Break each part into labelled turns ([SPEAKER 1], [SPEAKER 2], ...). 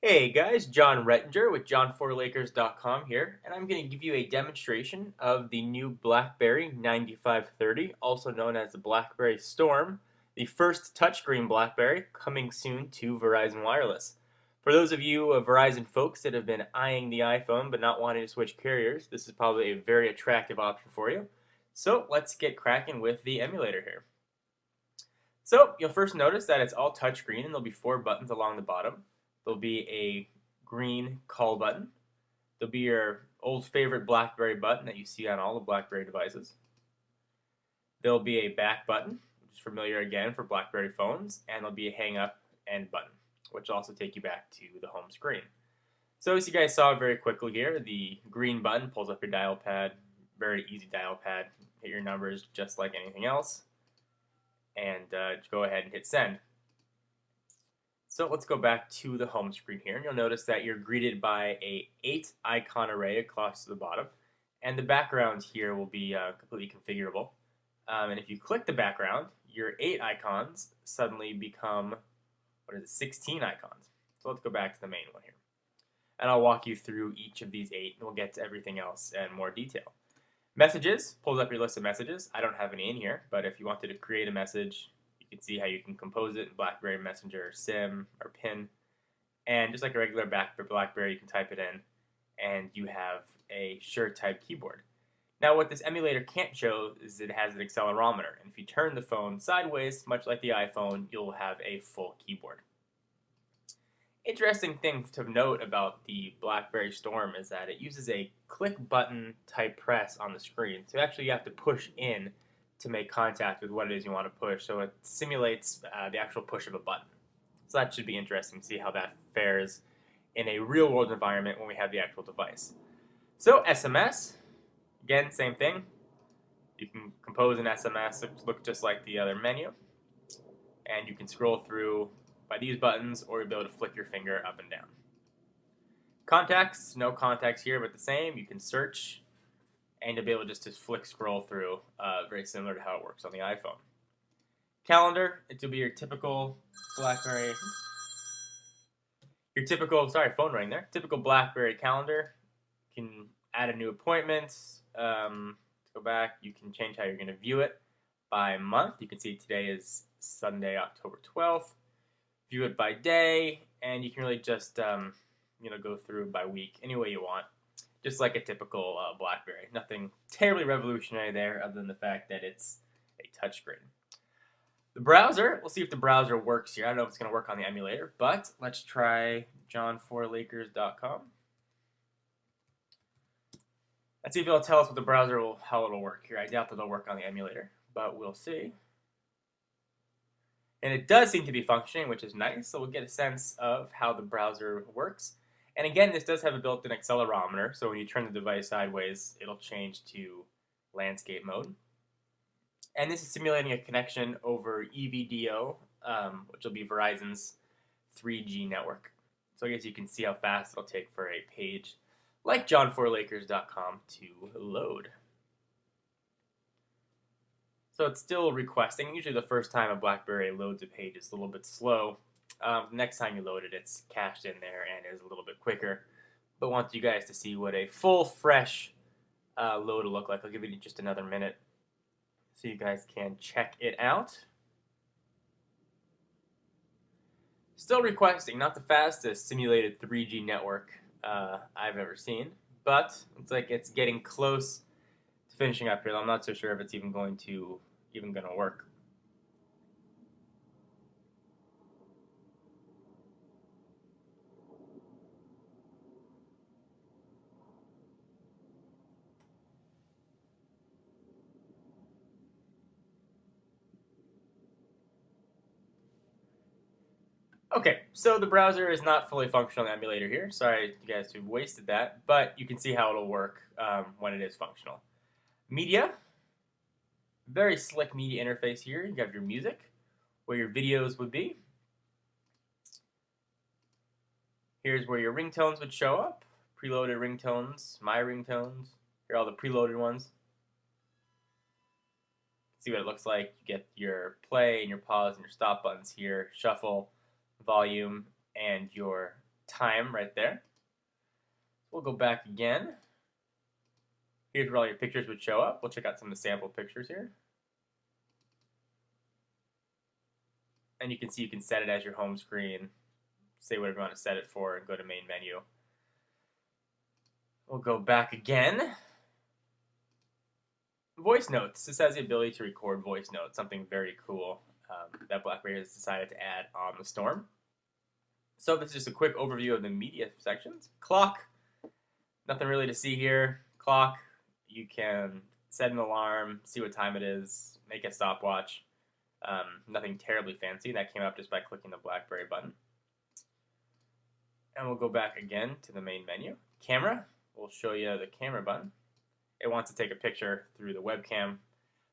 [SPEAKER 1] Hey guys, John Rettinger with John4Lakers.com here, and I'm going to give you a demonstration of the new BlackBerry 9530, also known as the BlackBerry Storm, the first touchscreen BlackBerry coming soon to Verizon Wireless. For those of you Verizon folks that have been eyeing the iPhone but not wanting to switch carriers, this is probably a very attractive option for you. So let's get cracking with the emulator here. So you'll first notice that it's all touchscreen and there'll be four buttons along the bottom. There'll be a green call button. There'll be your old favorite BlackBerry button that you see on all the BlackBerry devices. There'll be a back button, which is familiar again for BlackBerry phones, and there'll be a hang up end button, which will also take you back to the home screen. So as you guys saw very quickly here, the green button pulls up your dial pad, very easy dial pad, hit your numbers just like anything else, and go ahead and hit send. So let's go back to the home screen here, and you'll notice that you're greeted by a 8 icon array across the bottom, and the background here will be completely configurable. And if you click the background, your 8 icons suddenly become, 16 icons. So let's go back to the main one here. And I'll walk you through each of these 8, and we'll get to everything else in more detail. Messages pulls up your list of messages. I don't have any in here, but if you wanted to create a message, you can see how you can compose it in BlackBerry Messenger, SIM, or PIN. And just like a regular BlackBerry, you can type it in, and you have a sure-type keyboard. Now, what this emulator can't show is it has an accelerometer, and if you turn the phone sideways, much like the iPhone, you'll have a full keyboard. Interesting thing to note about the BlackBerry Storm is that it uses a click button type press on the screen. So actually you have to push in to make contact with what it is you want to push. So it simulates the actual push of a button. So that should be interesting to see how that fares in a real world environment when we have the actual device. So SMS, again, same thing. You can compose an SMS, it looks just like the other menu. And you can scroll through by these buttons, or you'll be able to flick your finger up and down. Contacts, no contacts here, but the same. You can search, and you'll be able just to flick scroll through, very similar to how it works on the iPhone. Calendar, it will be your typical BlackBerry, phone ring there. Typical BlackBerry calendar. You can add a new appointment. Let's go back. You can change how you're going to view it by month. You can see today is Sunday, October 12th. View it by day, and you can really just go through by week any way you want, just like a typical BlackBerry. Nothing terribly revolutionary there, other than the fact that it's a touchscreen. The browser, we'll see if the browser works here. I don't know if it's going to work on the emulator, but let's try John4Lakers.com. Let's see if it'll tell us what the browser how it'll work here. I doubt that it'll work on the emulator, but we'll see. And it does seem to be functioning, which is nice, so we'll get a sense of how the browser works. And again, this does have a built-in accelerometer, so when you turn the device sideways, it'll change to landscape mode. And this is simulating a connection over EVDO, which will be Verizon's 3G network. So I guess you can see how fast it'll take for a page like John4Lakers.com to load. So it's still requesting. Usually the first time a BlackBerry loads a page is a little bit slow. Next time you load it, it's cached in there and is a little bit quicker. But I want you guys to see what a full, fresh load will look like. I'll give it just another minute so you guys can check it out. Still requesting, not the fastest simulated 3G network I've ever seen, but looks like it's getting close to finishing up here. I'm not so sure if it's even going to work. Okay, so the browser is not fully functional on the emulator here. Sorry, you guys who've wasted that, but you can see how it'll work when it is functional. Media, very slick media interface here. You have your music, where your videos would be. Here's where your ringtones would show up. Preloaded ringtones, my ringtones. Here are all the preloaded ones. See what it looks like. You get your play and your pause and your stop buttons here, shuffle, volume, and your time right there. We'll go back again. Here's where all your pictures would show up. We'll check out some of the sample pictures here. And you can see you can set it as your home screen, say whatever you want to set it for, and go to main menu. We'll go back again. Voice notes. This has the ability to record voice notes, something very cool that BlackBerry has decided to add on the Storm. So this is just a quick overview of the media sections. Clock. Nothing really to see here. Clock. You can set an alarm, see what time it is, make a stopwatch. Nothing terribly fancy. That came up just by clicking the BlackBerry button. And we'll go back again to the main menu. Camera. We'll show you the camera button. It wants to take a picture through the webcam,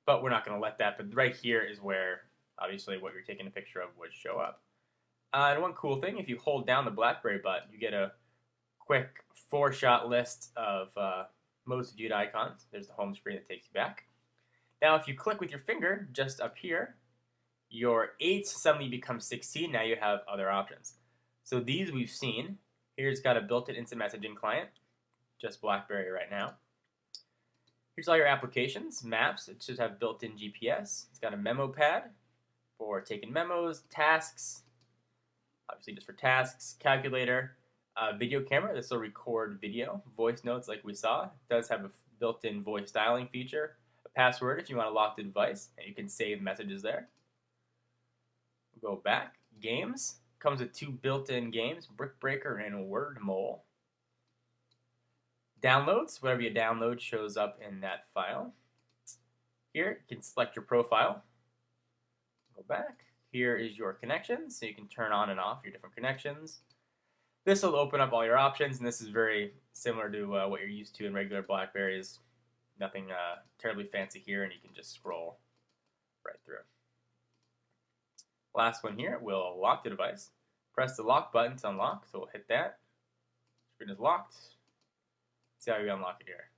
[SPEAKER 1] but we're not going to let that. But right here is where, obviously, what you're taking a picture of would show up. And one cool thing, if you hold down the BlackBerry button, you get a quick 4-shot list of most viewed icons. There's the home screen that takes you back. Now, if you click with your finger just up here, your 8 suddenly becomes 16. Now you have other options. So these we've seen. Here's got a built-in instant messaging client, just BlackBerry right now. Here's all your applications. Maps, it should have built-in GPS. It's got a memo pad for taking memos, tasks, obviously just for tasks, calculator, video camera. This will record video, voice notes like we saw. It does have a built-in voice dialing feature, a password if you want to lock the device, and you can save messages there. We'll go back. Games. Comes with 2 built-in games, Brick Breaker and Word Mole. Downloads, whatever you download shows up in that file. Here, you can select your profile. Go back. Here is your connections, so you can turn on and off your different connections. This will open up all your options, and this is very similar to what you're used to in regular BlackBerries. Nothing terribly fancy here, and you can just scroll right through. Last one here, we'll lock the device. Press the lock button to unlock, so we'll hit that. Screen is locked. See how we unlock it here.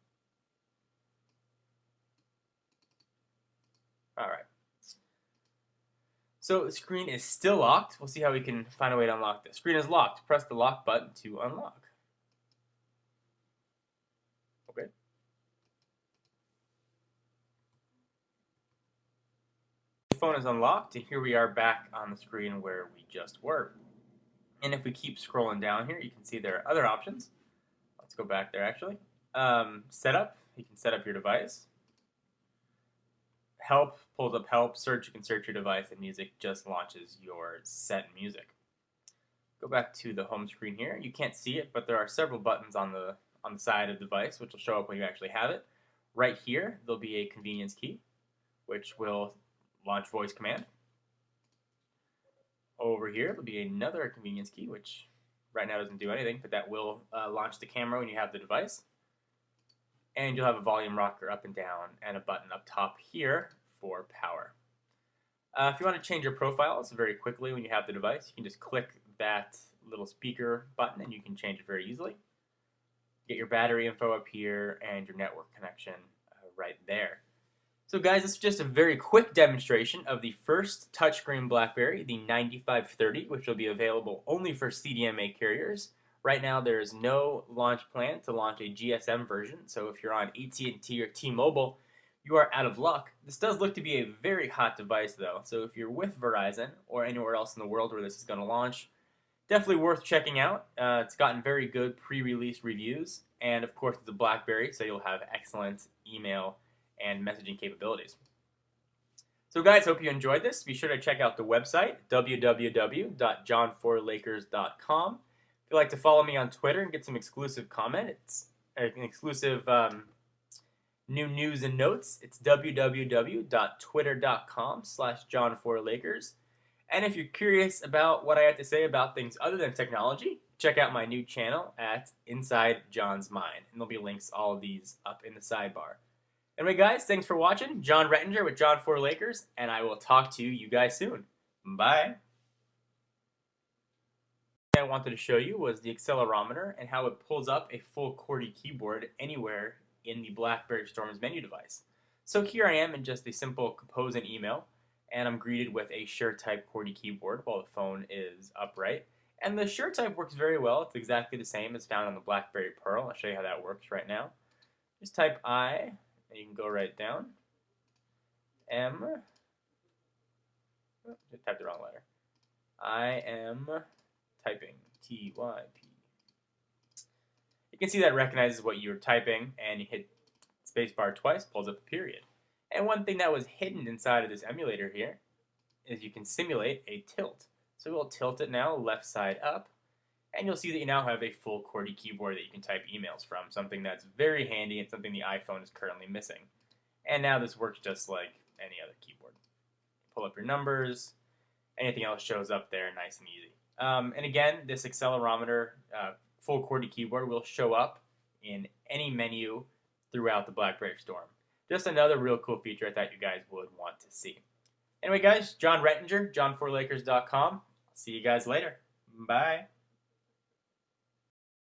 [SPEAKER 1] Alright. So the screen is still locked. We'll see how we can find a way to unlock this. Screen is locked. Press the lock button to unlock. Okay. The phone is unlocked, and here we are back on the screen where we just were. And if we keep scrolling down here, you can see there are other options. Let's go back there actually. Setup, you can set up your device. Help pulls up help. Search, you can search your device, and music just launches your set music. Go back to the home screen here. You can't see it, but there are several buttons on the side of the device, which will show up when you actually have it. Right here, there'll be a convenience key, which will launch voice command. Over here, there'll be another convenience key, which right now doesn't do anything, but that will launch the camera when you have the device. And you'll have a volume rocker up and down and a button up top here for power. If you want to change your profiles very quickly when you have the device, you can just click that little speaker button and you can change it very easily. Get your battery info up here and your network connection right there. So guys, this is just a very quick demonstration of the first touchscreen BlackBerry, the 9530, which will be available only for CDMA carriers. Right now, there is no launch plan to launch a GSM version, so if you're on AT&T or T-Mobile, you are out of luck. This does look to be a very hot device, though, so if you're with Verizon or anywhere else in the world where this is going to launch, definitely worth checking out. It's gotten very good pre-release reviews, and of course, it's a BlackBerry, so you'll have excellent email and messaging capabilities. So guys, hope you enjoyed this. Be sure to check out the website, www.john4lakers.com. If you'd like to follow me on Twitter and get some exclusive comments, an exclusive new news and notes, it's www.twitter.com/John4Lakers. And if you're curious about what I have to say about things other than technology, check out my new channel at Inside John's Mind. And there'll be links to all of these up in the sidebar. Anyway, guys, thanks for watching. John Rettinger with John4Lakers, and I will talk to you guys soon. Bye. I wanted to show you was the accelerometer and how it pulls up a full QWERTY keyboard anywhere in the BlackBerry Storm's menu device. So here I am in just a simple compose an email, and I'm greeted with a sure type QWERTY keyboard while the phone is upright. And the sure type works very well. It's exactly the same as found on the BlackBerry Pearl. I'll show you how that works right now. Just type I, and you can go right down. M, oh, I typed the wrong letter. I am typing, T-Y-P. You can see that it recognizes what you're typing, and you hit spacebar twice, pulls up the period. And one thing that was hidden inside of this emulator here is you can simulate a tilt. So we'll tilt it now, left side up, and you'll see that you now have a full QWERTY keyboard that you can type emails from, something that's very handy and something the iPhone is currently missing. And now this works just like any other keyboard. Pull up your numbers, anything else shows up there nice and easy. And again, this accelerometer full QWERTY keyboard will show up in any menu throughout the BlackBerry Storm. Just another real cool feature I thought you guys would want to see. Anyway, guys, John Rettinger, john4lakers.com. See you guys later. Bye.